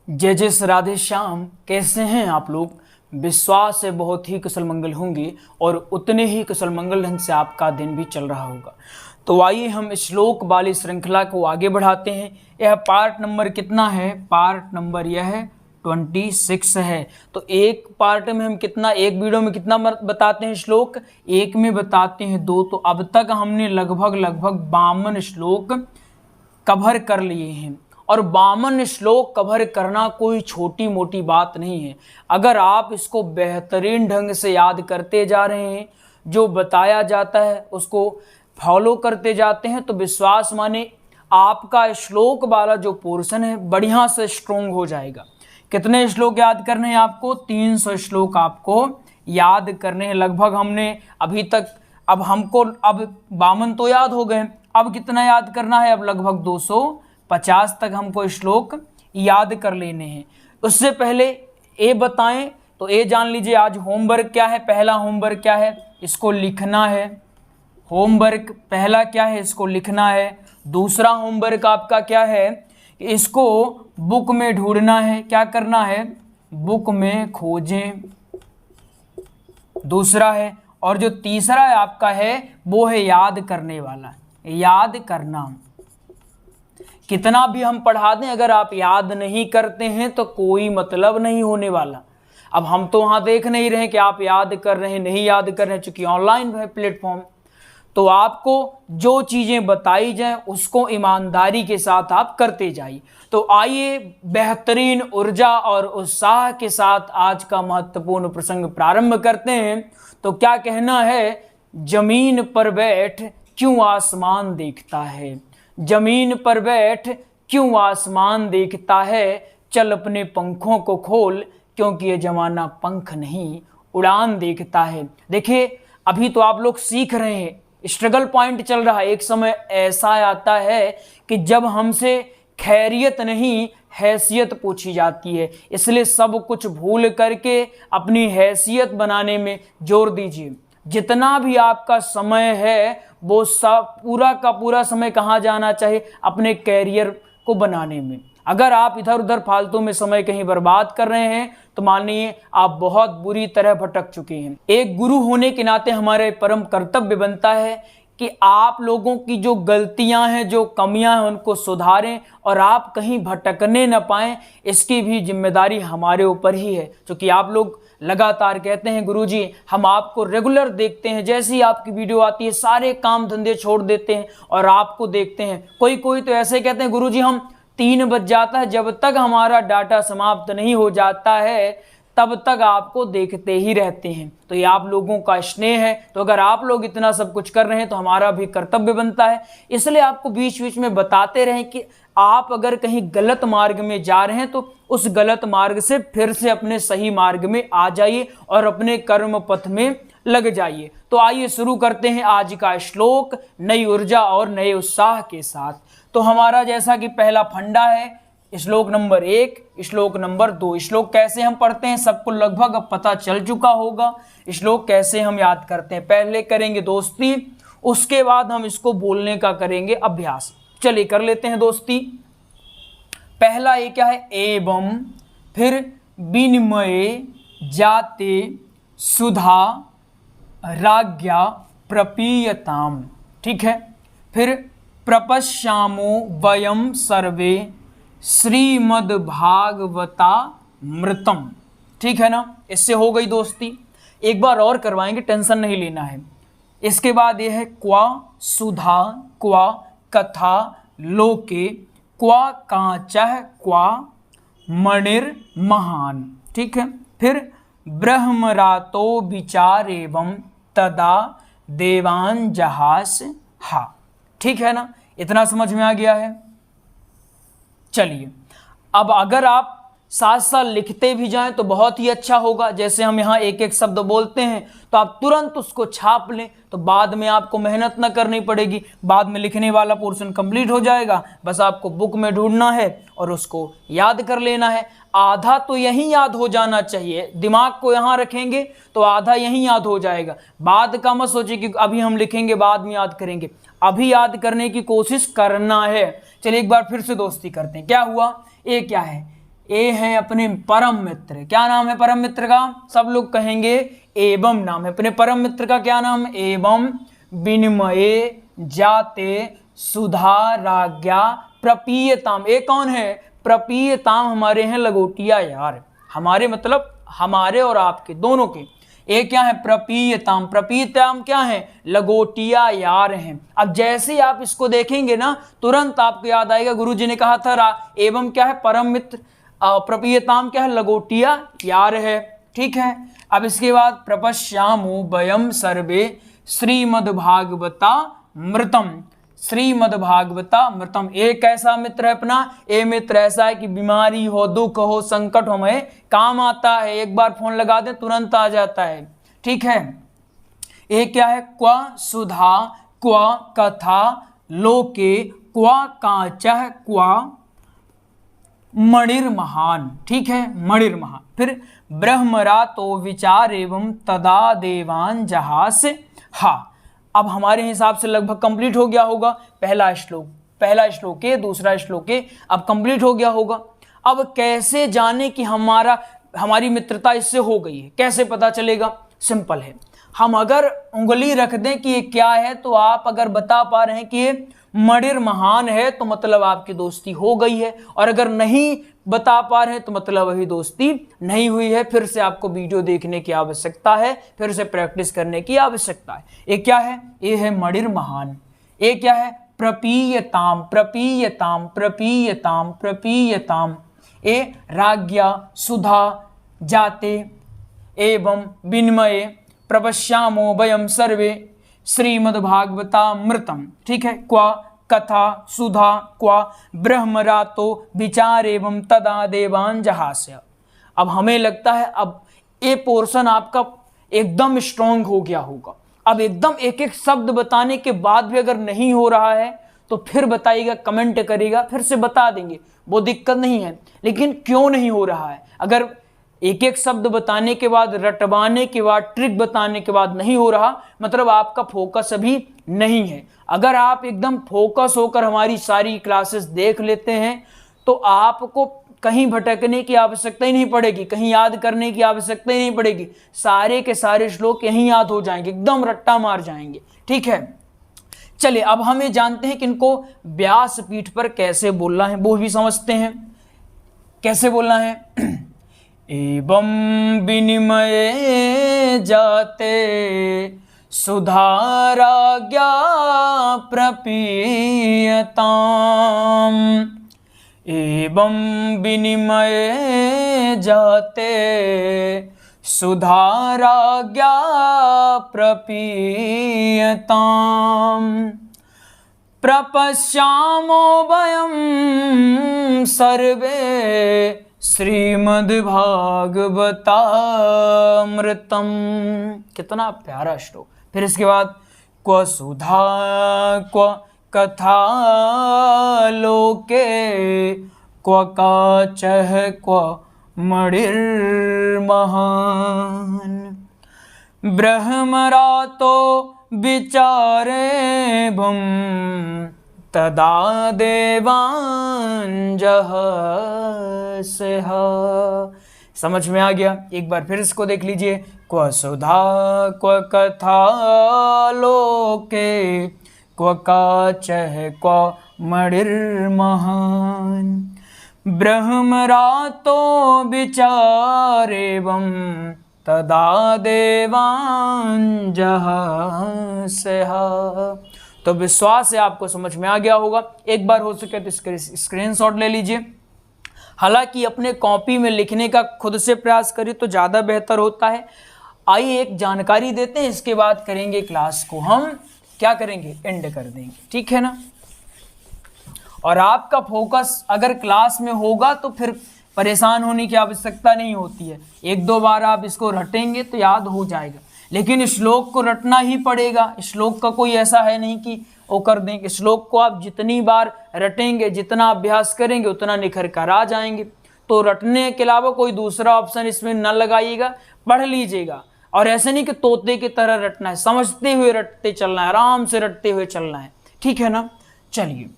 जय जय राधे श्याम। कैसे हैं आप लोग? विश्वास से बहुत ही कुशल मंगल होंगे और उतने ही कुशल मंगल ढंग से आपका दिन भी चल रहा होगा। तो आइए हम श्लोक वाली श्रृंखला को आगे बढ़ाते हैं। यह पार्ट नंबर कितना है? पार्ट नंबर यह 26 है। तो एक पार्ट में हम कितना, एक वीडियो में कितना बताते हैं श्लोक? एक में बताते हैं 2। तो अब तक हमने लगभग 52 श्लोक कवर कर लिए हैं। और 52 श्लोक कवर करना कोई छोटी मोटी बात नहीं है। अगर आप इसको बेहतरीन ढंग से याद करते जा रहे हैं, जो बताया जाता है उसको फॉलो करते जाते हैं, तो विश्वास माने आपका श्लोक वाला जो पोर्शन है बढ़िया से स्ट्रोंग हो जाएगा। कितने श्लोक याद करने हैं आपको? 300 श्लोक आपको याद करने हैं लगभग। हमने अभी तक अब 52 तो याद हो गए, अब कितना याद करना है? अब लगभग 250 तक हमको श्लोक याद कर लेने हैं। उससे पहले ये बताएं, तो ये जान लीजिए आज होमवर्क क्या है। पहला होमवर्क क्या है? इसको लिखना है। होमवर्क पहला क्या है? इसको लिखना है। दूसरा होमवर्क आपका क्या है? इसको बुक में ढूंढना है। क्या करना है? बुक में खोजें, दूसरा है। और जो तीसरा है आपका है वो है याद करने वाला, याद करना। कितना भी हम पढ़ा दें, अगर आप याद नहीं करते हैं तो कोई मतलब नहीं होने वाला। अब हम तो वहां देख नहीं रहे कि आप याद कर रहे हैं नहीं याद कर रहे हैं, चूंकि ऑनलाइन है प्लेटफॉर्म। तो आपको जो चीजें बताई जाएं उसको ईमानदारी के साथ आप करते जाइए। तो आइए बेहतरीन ऊर्जा और उत्साह के साथ आज का महत्वपूर्ण प्रसंग प्रारंभ करते हैं। तो क्या कहना है? जमीन पर बैठ क्यों आसमान देखता है, जमीन पर बैठ क्यों आसमान देखता है, चल अपने पंखों को खोल क्योंकि ये जमाना पंख नहीं उड़ान देखता है। देखिए अभी तो आप लोग सीख रहे हैं, स्ट्रगल पॉइंट चल रहा है। एक समय ऐसा आता है कि जब हमसे खैरियत नहीं हैसियत पूछी जाती है, इसलिए सब कुछ भूल करके अपनी हैसियत बनाने में जोर दीजिए। जितना भी आपका समय है वो सब पूरा का पूरा समय कहाँ जाना चाहिए? अपने कैरियर को बनाने में। अगर आप इधर उधर फालतू में समय कहीं बर्बाद कर रहे हैं तो मानिए आप बहुत बुरी तरह भटक चुके हैं। एक गुरु होने के नाते हमारे परम कर्तव्य बनता है कि आप लोगों की जो गलतियां हैं, जो कमियां हैं, उनको सुधारें और आप कहीं भटकने न पाएं, इसकी भी जिम्मेदारी हमारे ऊपर ही है। क्योंकि आप लोग लगातार कहते हैं गुरुजी हम आपको रेगुलर देखते हैं, जैसे ही आपकी वीडियो आती है सारे काम धंधे छोड़ देते हैं और आपको देखते हैं। कोई कोई तो ऐसे कहते हैं गुरुजी हम 3 बज जाता है, जब तक हमारा डाटा समाप्त नहीं हो जाता है तब तक आपको देखते ही रहते हैं। तो ये आप लोगों का स्नेह है। तो अगर आप लोग इतना सब कुछ कर रहे हैं तो हमारा भी कर्तव्य बनता है, इसलिए आपको बीच बीच में बताते रहें कि आप अगर कहीं गलत मार्ग में जा रहे हैं तो उस गलत मार्ग से फिर से अपने सही मार्ग में आ जाइए और अपने कर्म पथ में लग जाइए। तो आइए शुरू करते हैं आज का श्लोक नई ऊर्जा और नए उत्साह के साथ। तो हमारा जैसा कि पहला फंडा है श्लोक नंबर 1, श्लोक नंबर 2। श्लोक कैसे हम पढ़ते हैं सबको लगभग अब पता चल चुका होगा। श्लोक कैसे हम याद करते हैं, पहले करेंगे दोस्ती, उसके बाद हम इसको बोलने का करेंगे अभ्यास। चलिए कर लेते हैं दोस्ती। पहला ये क्या है? एवं, फिर विनिमये जाते सुधा राज्ञा प्रपीयताम, ठीक है। फिर प्रपश्यामो वयम सर्वे श्रीमद्भागवता मृतम, ठीक है ना। इससे हो गई दोस्ती। एक बार और करवाएंगे, टेंशन नहीं लेना है। इसके बाद यह है क्वा सुधा, क्वा कथा लोके, क्वा कांचः, क्वा मणिर महान, ठीक है। फिर ब्रह्मरातो विचार एवं तदा देवान जहास हा, ठीक है ना। इतना समझ में आ गया है। चलिए अब अगर आप साथ साथ लिखते भी जाएं तो बहुत ही अच्छा होगा। जैसे हम यहाँ एक एक शब्द बोलते हैं तो आप तुरंत उसको छाप लें, तो बाद में आपको मेहनत न करनी पड़ेगी। बाद में लिखने वाला पोर्शन कंप्लीट हो जाएगा। बस आपको बुक में ढूंढना है और उसको याद कर लेना है। आधा तो यहीं याद हो जाना चाहिए। दिमाग को यहाँ रखेंगे तो आधा यहीं याद हो जाएगा। बाद का मत सोचिए कि अभी हम लिखेंगे बाद में याद करेंगे। अभी याद करने की कोशिश करना है। चलिए एक बार फिर से दोस्ती करते हैं। क्या हुआ? ये क्या है? ए है अपने परम मित्र। क्या नाम है परम मित्र का? सब लोग कहेंगे एवं नाम है। अपने परम मित्र का क्या नाम? एवं विनिमये जाते सुधाराज्ञा प्रपीयताम। ये कौन है? प्रपीयताम हमारे हैं लंगोटिया यार, हमारे मतलब हमारे और आपके दोनों के। एक क्या है? प्रपीयताम। प्रपीयताम क्या है? लंगोटिया यार हैं। अब जैसे ही आप इसको देखेंगे ना, तुरंत आपको याद आएगा गुरुजी ने कहा था एवं क्या है? परम मित्र। प्रपीयताम क्या है? लंगोटिया यार है। ठीक है, अब इसके बाद प्रपश्यामो वयम सर्वे श्रीमद्भागवता मृतम। श्रीमद्भागवता मृतम। एक ऐसा मित्र है अपना, ये मित्र ऐसा है कि बीमारी हो, दुख हो, संकट हो, हमें काम आता है। एक बार फोन लगा दे तुरंत आ जाता है। ठीक है, एक क्या है? क्व सुधा क्व कथा लोके क्व काचः क्व मणिर्महान। ठीक है, मणिर्महान। फिर ब्रह्मरा तो विचार एवं तदा देवान जहास। हा, अब हमारे हिसाब से लगभग कंप्लीट हो गया होगा पहला श्लोक है, दूसरा श्लोक है, अब कंप्लीट हो गया होगा। अब कैसे जाने कि हमारी मित्रता इससे हो गई है? कैसे पता चलेगा? सिंपल है, हम अगर उंगली रख दें कि ये क्या है, तो आप अगर बता पा रहे हैं कि ये मणिर महान है, तो मतलब आपकी दोस्ती हो गई है। और अगर नहीं बता पा रहे हैं तो मतलब वही दोस्ती नहीं हुई है। फिर से आपको वीडियो देखने की आवश्यकता है, फिर से प्रैक्टिस करने की आवश्यकता है। ये क्या है? ये है मणिर महान। ये क्या है? प्रपीयताम प्रपीयताम प्रपीयताम प्रपीयताम। ये राज्ञा सुधा जाते एवं विनिमये प्रपश्यामो वयम सर्वे श्रीमद्भागवतामृतम। ठीक है, क्वा कथा सुधा क्वा ब्रह्मरातो विचार एवं तदा देवान जहास्य। अब हमें लगता है अब ये पोर्शन आपका एकदम स्ट्रांग हो गया होगा। अब एकदम एक एक शब्द बताने के बाद भी अगर नहीं हो रहा है तो फिर बताइएगा, कमेंट करिएगा, फिर से बता देंगे, वो दिक्कत नहीं है। लेकिन क्यों नहीं हो रहा है? अगर एक एक शब्द बताने के बाद, रटवाने के बाद, ट्रिक बताने के बाद नहीं हो रहा, मतलब आपका फोकस अभी नहीं है। अगर आप एकदम फोकस होकर हमारी सारी क्लासेस देख लेते हैं तो आपको कहीं भटकने की आवश्यकता ही नहीं पड़ेगी, कहीं याद करने की आवश्यकता ही नहीं पड़ेगी। सारे के सारे श्लोक यहीं याद हो जाएंगे, एकदम रट्टा मार जाएंगे। ठीक है, चलिए अब हमें जानते हैं कि इनको व्यासपीठ पर कैसे बोलना है, वो भी समझते हैं। कैसे बोलना है? एवं विनिमये जाते सुधाराज्ञा प्रपीयताम। एवं विनिमये जाते सुधाराज्ञा प्रपीयताम। प्रपश्यामो वयं सर्वे श्रीमद्भागवतामृतम। कितना प्यारा श्लोक। फिर इसके बाद क्व सुधा क्व कथा लोके क्व काचः क्व मणिर्महान। ब्रह्मरातो विचारेभं तदा देवान् जहास्यः। समझ में आ गया? एक बार फिर इसको देख लीजिए। क्व सुधा क्व कथा लोके क्व काचः क्व मणिर्महान। ब्रह्मरातो विचारेवं तदा देवान् जहास्यः। तो विश्वास है आपको समझ में आ गया होगा। एक बार हो सके तो स्क्रीनशॉट ले लीजिए। हालांकि अपने कॉपी में लिखने का खुद से प्रयास करिए तो ज़्यादा बेहतर होता है। आइए एक जानकारी देते हैं, इसके बाद करेंगे क्लास को हम क्या करेंगे, एंड कर देंगे। ठीक है ना? और आपका फोकस अगर क्लास में होगा तो फिर परेशान होने की आवश्यकता नहीं होती है। एक दो बार आप इसको रटेंगे तो याद हो जाएगा, लेकिन श्लोक को रटना ही पड़ेगा। श्लोक का कोई ऐसा है नहीं कि वो कर देंगे। श्लोक को आप जितनी बार रटेंगे, जितना अभ्यास करेंगे, उतना निखर कर आ जाएंगे। तो रटने के अलावा कोई दूसरा ऑप्शन इसमें न लगाइएगा, पढ़ लीजिएगा। और ऐसे नहीं कि तोते की तरह रटना है, समझते हुए रटते चलना है, आराम से रटते हुए चलना है। ठीक है ना? चलिए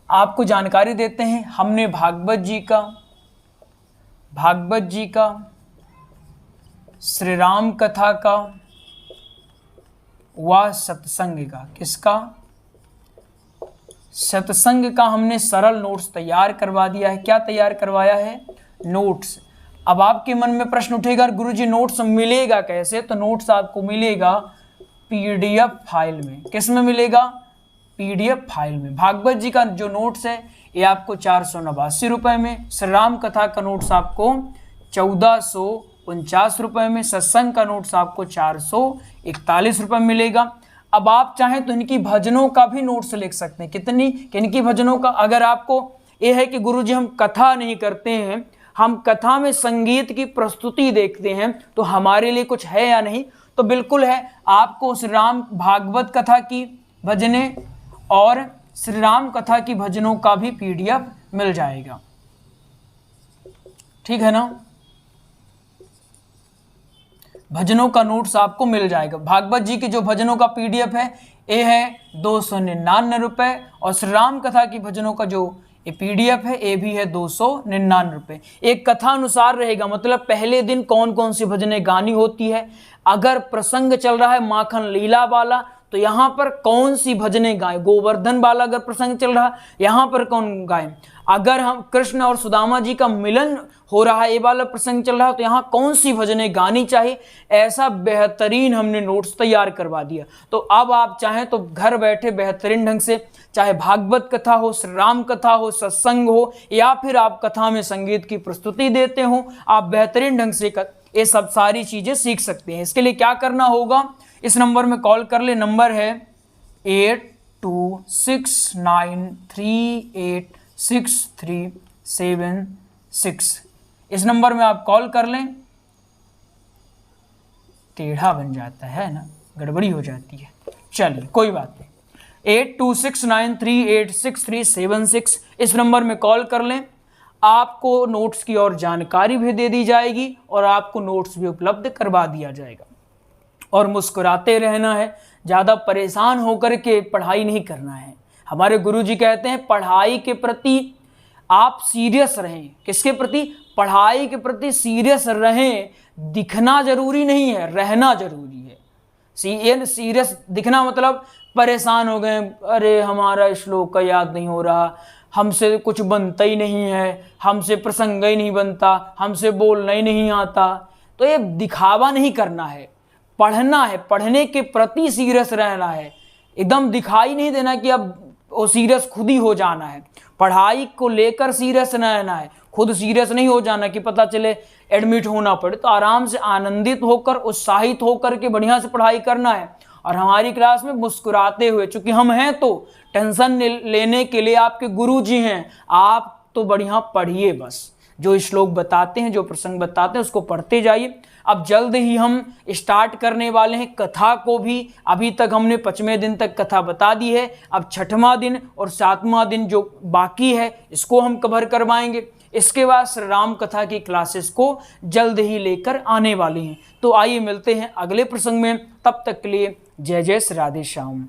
आपको जानकारी देते हैं। हमने भागवत जी का भागवत जी का, श्री राम कथा का व सत्संग का। किसका? सत्संग का हमने सरल नोट्स तैयार करवा दिया है। क्या तैयार करवाया है? नोट्स। अब आपके मन में प्रश्न उठेगा, गुरुजी नोट्स मिलेगा कैसे? तो नोट्स आपको मिलेगा पीडीएफ फाइल में। किस में मिलेगा? पीडीएफ फाइल में। भागवत जी का जो नोट्स है ये आपको 489 रुपये में, श्री राम कथा का नोट्स आपको 1449 रुपये में, सत्संग का नोट्स आपको 441 रुपये में मिलेगा। अब आप चाहें तो इनकी भजनों का भी नोट्स लिख सकते हैं। कितनी? इनकी भजनों का। अगर आपको ये है कि गुरुजी हम कथा नहीं करते हैं, हम कथा में संगीत की प्रस्तुति देखते हैं, तो हमारे लिए कुछ है या नहीं? तो बिल्कुल है। आपको श्री राम भागवत कथा की भजनें और श्री राम कथा की भजनों का भी पीडीएफ मिल जाएगा। ठीक है ना? भजनों का नोट्स आपको मिल जाएगा। भागवत जी के जो भजनों का पीडीएफ है ये है 299 रुपये, और श्री राम कथा की भजनों का जो ये पीडीएफ है ये भी है 299 रुपये। एक कथा अनुसार रहेगा, मतलब पहले दिन कौन कौन सी भजनें गानी होती है। अगर प्रसंग चल रहा है माखन लीला वाला तो यहाँ पर कौन सी भजनें गाएं। गोवर्धन वाला अगर प्रसंग चल रहा है यहाँ पर कौन गाएं। अगर हम कृष्ण और सुदामा जी का मिलन हो रहा है ये वाला प्रसंग चल रहा है तो यहाँ कौन सी भजनें गानी चाहिए। ऐसा बेहतरीन हमने नोट्स तैयार करवा दिया। तो अब आप चाहें तो घर बैठे बेहतरीन ढंग से, चाहे भागवत कथा हो, श्री राम कथा हो, सत्संग हो, या फिर आप कथा में संगीत की प्रस्तुति देते हो, आप बेहतरीन ढंग से ये सब सारी चीजें सीख सकते हैं। इसके लिए क्या करना होगा? इस नंबर में कॉल कर ले। नंबर है 8269386376। इस नंबर में आप कॉल कर लें। टेढ़ा बन जाता है ना, गड़बड़ी हो जाती है। चलिए कोई बात नहीं, 8269386376 इस नंबर में कॉल कर लें। आपको नोट्स की और जानकारी भी दे दी जाएगी और आपको नोट्स भी उपलब्ध करवा दिया जाएगा। और मुस्कुराते रहना है, ज़्यादा परेशान होकर के पढ़ाई नहीं करना है। हमारे गुरुजी कहते हैं पढ़ाई के प्रति आप सीरियस रहें। किसके प्रति? पढ़ाई के प्रति सीरियस रहें। दिखना जरूरी नहीं है, रहना जरूरी है। सीरियस दिखना मतलब परेशान हो गए, अरे हमारा श्लोक का याद नहीं हो रहा, हमसे कुछ बनता ही नहीं है, हमसे प्रसंग ही नहीं बनता, हमसे बोलना ही नहीं आता। तो ये दिखावा नहीं करना है, पढ़ना है, पढ़ने के प्रति सीरियस रहना है। एकदम दिखाई नहीं देना कि अब वो सीरियस खुद ही हो जाना है। पढ़ाई को लेकर सीरियस रहना है, खुद सीरियस नहीं हो जाना कि पता चले एडमिट होना पड़े। तो आराम से आनंदित होकर, उत्साहित होकर के बढ़िया से पढ़ाई करना है। और हमारी क्लास में मुस्कुराते हुए, चूंकि हम हैं तो टेंशन लेने के लिए आपके गुरुजी हैं, आप तो बढ़िया पढ़िए। बस जो श्लोक बताते हैं, जो प्रसंग बताते हैं उसको पढ़ते जाइए। अब जल्द ही हम स्टार्ट करने वाले हैं कथा को भी। अभी तक हमने 5वें दिन तक कथा बता दी है। अब 6वां दिन और 7वां दिन जो बाकी है इसको हम कवर करवाएंगे। इसके बाद श्री राम कथा की क्लासेस को जल्द ही लेकर आने वाले हैं। तो आइए मिलते हैं अगले प्रसंग में। तब तक के लिए जय जय श्री राधे श्याम।